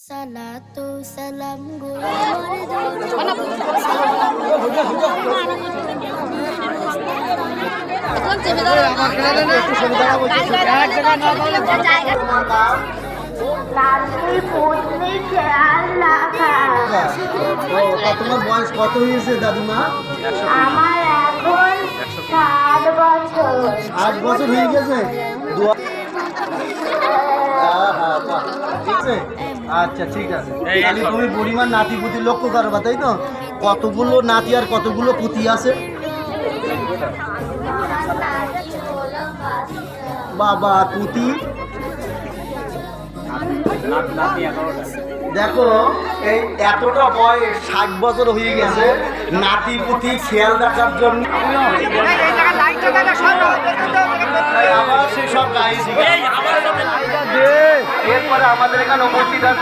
Salatu salam guru তোমার বয়স কত হয়েছে দাদিমা? আমার এখন 7 বছর। 8 বছর হয়ে গেছে। আচ্ছা ঠিক আছে, তাহলে তুমি বুড়িমার নাতি পুতি লক্ষ্য করবা, তাই তো? কতগুলো নাতি আর কতগুলো পুতি আছে? বাবা পুতি দেখো, এই এতটা বয়স 60 বছর হয়ে গেছে, নাতি পুতি খেয়াল রাখার জন্য আবার সেসব গাড়ি এরপরে আমাদের এখানে উপস্থিত আছে।